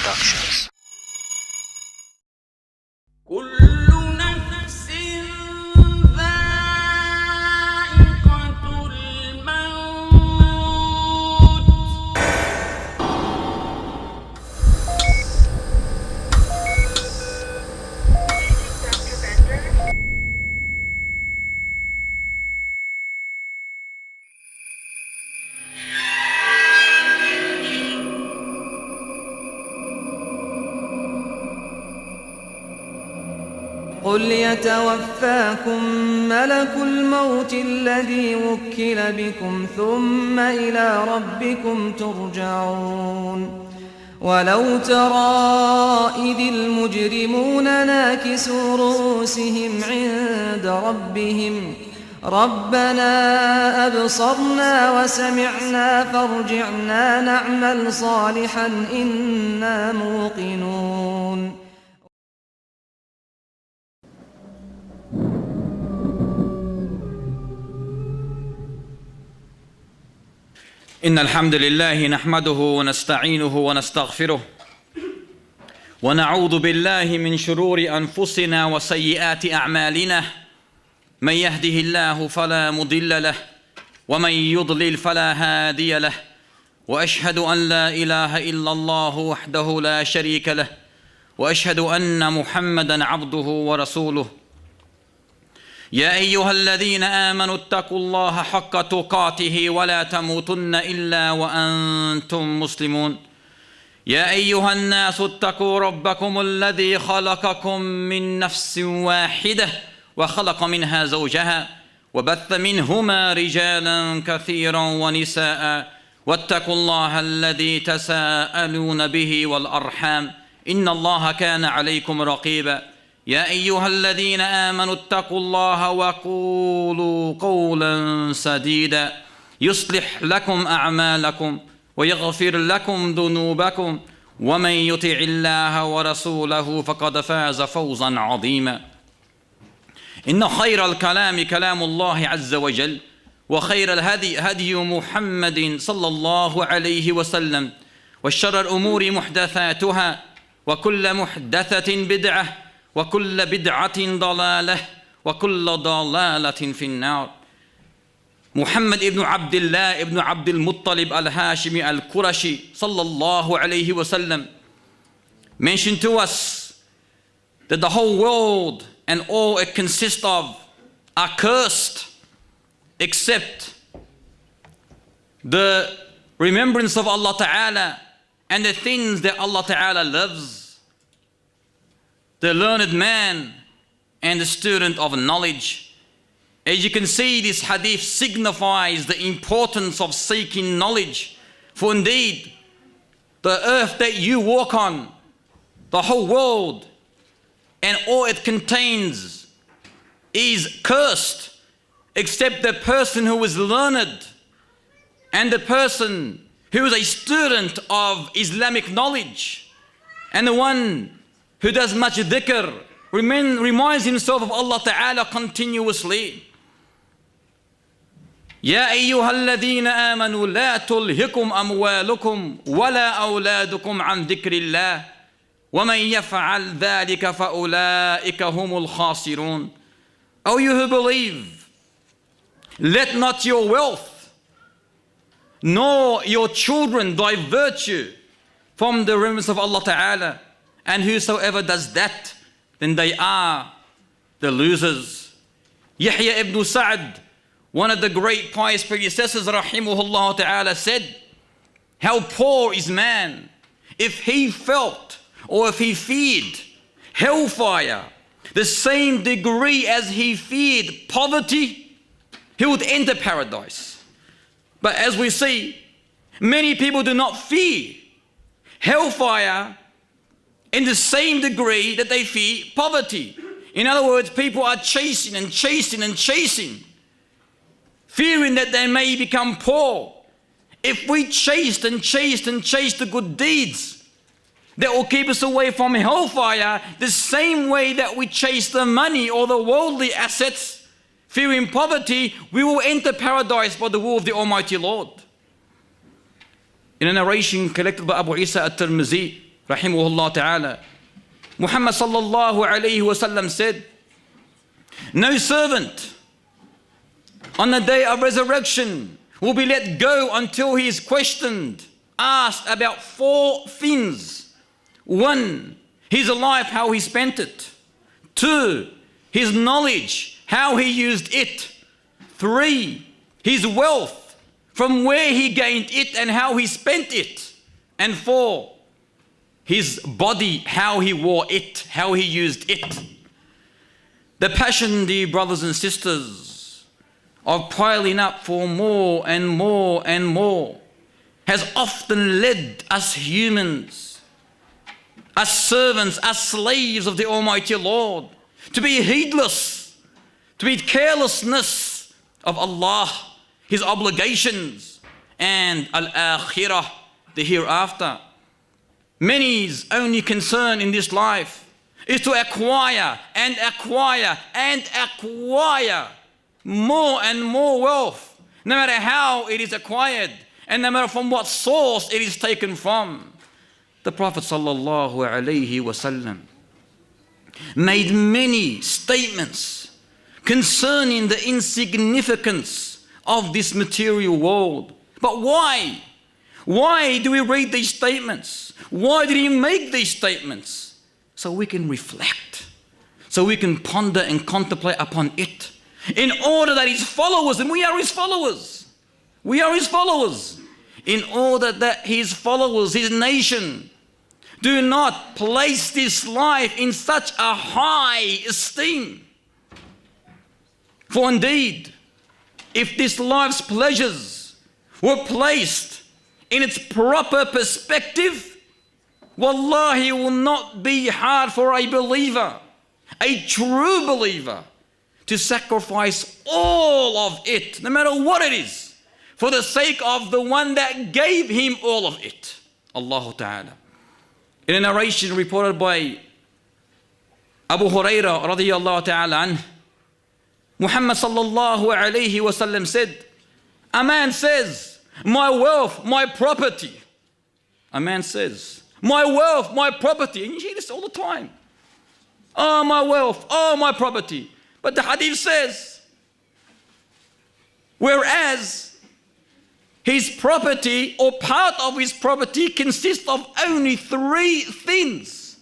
Productions. قل يتوفاكم ملك الموت الذي وكل بكم ثم إلى ربكم ترجعون ولو ترى إذ المجرمون ناكسوا رؤوسهم عند ربهم ربنا أبصرنا وسمعنا فارجعنا نعمل صالحا إنا موقنون. إن الحمد لله نحمده ونستعينه ونستغفره ونعوذ بالله من شرور أنفسنا وسيئات أعمالنا من يهده الله فلا مضل له ومن يضلل فلا هادي له وأشهد أن لا إله إلا الله وحده لا شريك له وأشهد أن محمدا عبده ورسوله. يا أيها الذين آمنوا اتقوا الله حق تقاته ولا تموتن إلا وأنتم مسلمون. يا أيها الناس اتقوا ربكم الذي خلقكم من نفس واحدة وخلق منها زوجها وبث منهما رجالا كثيرا ونساء واتقوا الله الذي تساءلون به والأرحام إن الله كان عليكم رقيبا. يا أيها الذين آمنوا اتقوا الله وقولوا قولا سديدا يصلح لكم أعمالكم ويغفر لكم ذنوبكم ومن يطع الله ورسوله فقد فاز فوزا عظيما. إن خير الكلام كلام الله عز وجل وخير الهدي هدي محمد صلى الله عليه وسلم وشر الأمور محدثاتها وكل محدثة بدعة وكل بدعة ضلالة وكل ضلالة في النار. Muhammad ibn Abdullah ibn Abdul Muttalib al-Hashimi al-Qurashi sallallahu alayhi wasallam mentioned to us that the whole world and all it consists of are cursed except the remembrance of Allah Ta'ala and the things that Allah Ta'ala loves. The learned man and the student of knowledge. As you can see, this hadith signifies the importance of seeking knowledge. For indeed, the earth that you walk on, the whole world, and all it contains is cursed, except the person who is learned and the person who is a student of Islamic knowledge and the one who does much dhikr, reminds himself of Allah Ta'ala continuously. يا أيها الذين آمنوا لا تلهكم أموالكم ولا أولادكم عن ذكر الله ومن يفعل ذلك فأولئك هم الخاسرون. O you who believe, let not your wealth nor your children divert you from the remembrance of Allah Ta'ala, and whosoever does that, then they are the losers. Yahya ibn Sa'd, one of the great pious predecessors, rahimahullah ta'ala, said, how poor is man if he felt or if he feared hellfire the same degree as he feared poverty, he would enter paradise. But as we see, many people do not fear hellfire in the same degree that they fear poverty. In other words, people are chasing and chasing and chasing, fearing that they may become poor. If we chased and chased and chased the good deeds that will keep us away from hellfire, the same way that we chase the money or the worldly assets, fearing poverty, we will enter paradise by the will of the Almighty Lord. In a narration collected by Abu Isa At-Tirmidhi, rahimahullah ta'ala, Muhammad sallallahu alayhi wa sallam said, no servant on the day of resurrection will be let go until he is questioned, asked about 4 things. 1, his life, how he spent it. 2, his knowledge, how he used it. 3, his wealth, from where he gained it and how he spent it. And 4, his body, how he wore it, how he used it. The passion, dear brothers and sisters, of piling up for more and more and more has often led us humans, us servants, us slaves of the Almighty Lord, to be heedless, to be carelessness of Allah, His obligations, and al-akhirah, the hereafter. Many's only concern in this life is to acquire and acquire and acquire more and more wealth, no matter how it is acquired and no matter from what source it is taken from. The Prophet sallallahu alaihi wasallam made many statements concerning the insignificance of this material world. But why? Why do we read these statements? Why did he make these statements? So we can reflect, so we can ponder and contemplate upon it, in order that his followers, and we are his followers, in order that his followers, his nation, do not place this life in such a high esteem. For indeed, if this life's pleasures were placed in its proper perspective, wallahi, it will not be hard for a believer, a true believer, to sacrifice all of it, no matter what it is, for the sake of the one that gave him all of it, Allah Ta'ala. In a narration reported by Abu Hurairah radiyallahu ta'ala anh, Muhammad sallallahu alayhi wasallam said, a man says, my wealth, my property. A man says, my wealth, my property. And you hear this all the time. Oh, my wealth, oh, my property. But the hadith says, whereas his property or part of his property consists of only 3 things.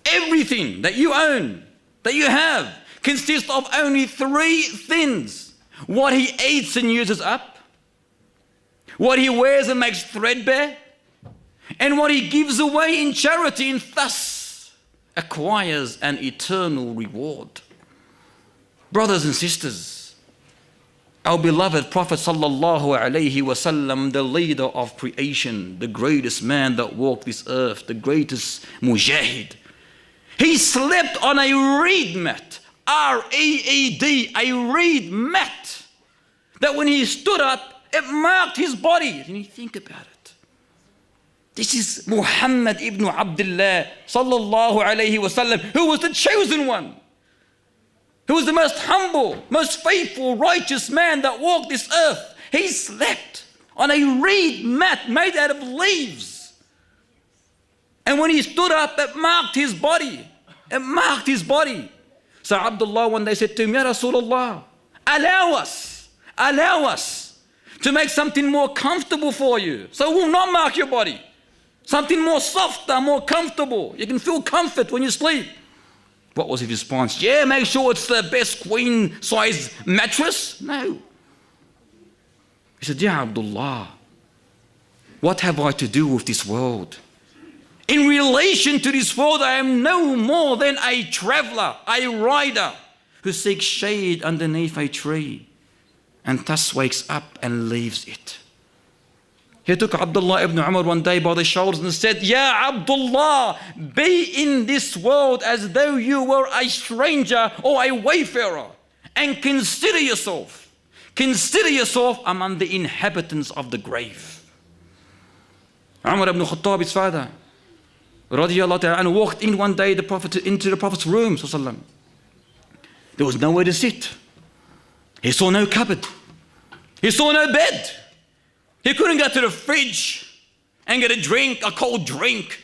Everything that you own, that you have, consists of only 3 things. What he eats and uses up, what he wears and makes threadbare, and what he gives away in charity, and thus acquires an eternal reward. Brothers and sisters, our beloved Prophet sallallahu alaihi wasallam, the leader of creation, the greatest man that walked this earth, the greatest mujahid, he slept on a reed mat, R-E-E-D, a reed mat, that when he stood up, it marked his body. And you think about it. This is Muhammad ibn Abdullah sallallahu alayhi wasallam, who was the chosen one, who was the most humble, most faithful, righteous man that walked this earth. He slept on a reed mat made out of leaves. And when he stood up, it marked his body. It marked his body. So Abdullah one day said to him, Ya Rasulullah, allow us to make something more comfortable for you, so it will not mark your body. Something more softer, more comfortable. You can feel comfort when you sleep. What was his response? Yeah, make sure it's the best queen size mattress. No. He said, Ya Abdullah, what have I to do with this world? In relation to this world, I am no more than a traveler, a rider who seeks shade underneath a tree and thus wakes up and leaves it. He took Abdullah ibn Umar one day by the shoulders and said, Ya Abdullah, be in this world as though you were a stranger or a wayfarer, and consider yourself among the inhabitants of the grave. Umar ibn Khattab, his father, radiyallahu ta'ala, walked in one day into the Prophet's room. There was nowhere to sit. He saw no cupboard. He saw no bed. He couldn't go to the fridge and get a drink, a cold drink,